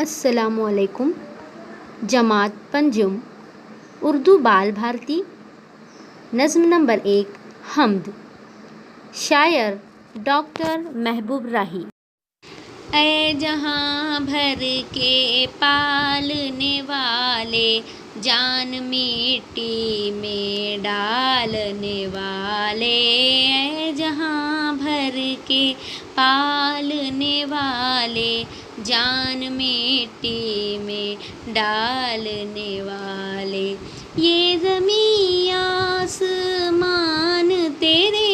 अस्सलामुअलैकुम। जमात पंजुम उर्दू बाल भारती। नज़्म नंबर 1 हम्द। शायर डॉक्टर महबूब राही। ऐ जहाँ भर के पालने वाले, जान मिट्टी में डालने वाले। ऐ जहाँ भर के पालने वाले, जान मिट्टी में डालने वाले। ये ज़मीं आसमान तेरे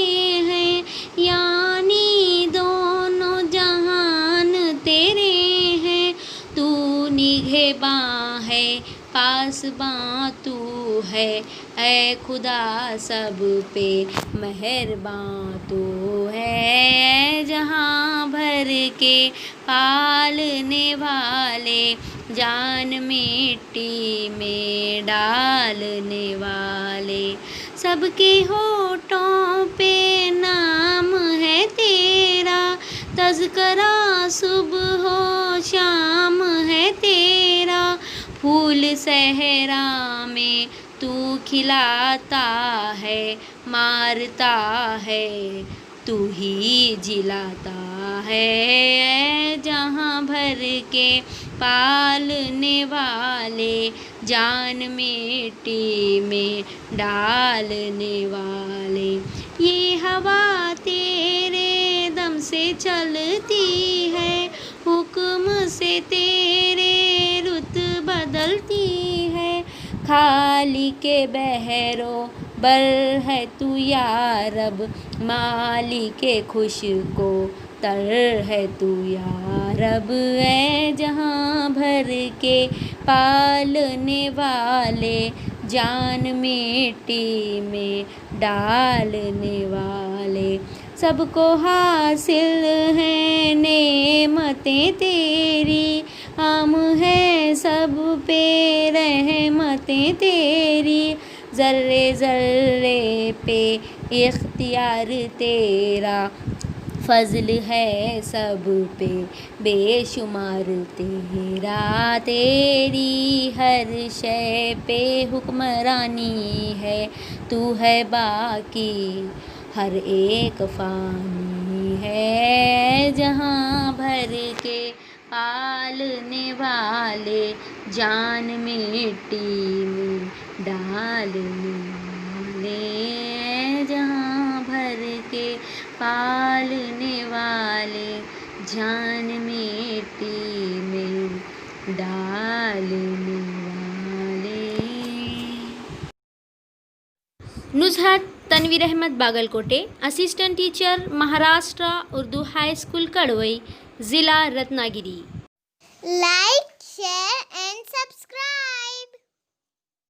हैं, यानी दोनों जहान तेरे हैं। तू निगहबां है, पासबां तू है। ऐ खुदा सब पे मेहरबां तू है। जहाँ भर के पालने वाले, जान मिट्टी में डालने वाले। सबके होठों पे नाम है तेरा, तज़करा सुबह हो शाम है तेरा। फूल सहरा में तू खिलाता है, मारता है तू ही जिलाता है। जहाँ भर के पालने वाले, जान मिट्टी में डालने वाले। ये हवा तेरे दम से चलती है, हुक्म से तेरे रुत बदलती है। खाली के बहरो बर है तू या रब, माली के खुश को तर है तू या रब। है जहाँ भर के पालने वाले, जान मिट्टी में डालने वाले। सबको हासिल है नेमतें तेरी, हम है सब पे रहमतें तेरी। ज़र्रे ज़र्रे पे इख्तियार तेरा, फ़ज़्ल है सब पे बेशुमार तेरा। तेरी हर शय पे हुक्मरानी है, तू है बाकी हर एक फ़ानी है। जहाँ भर के पालने वाले, जान मिट्टी में डालने वाले। जहाँ भर के पालने वाले, जान मिट्टी में डालने वाले। Nuzhat Tanveer Ahmed Bagalkote, assistant teacher Maharashtra Urdu high school Kadvai, ज़िला Ratnagiri. Like, share and subscribe.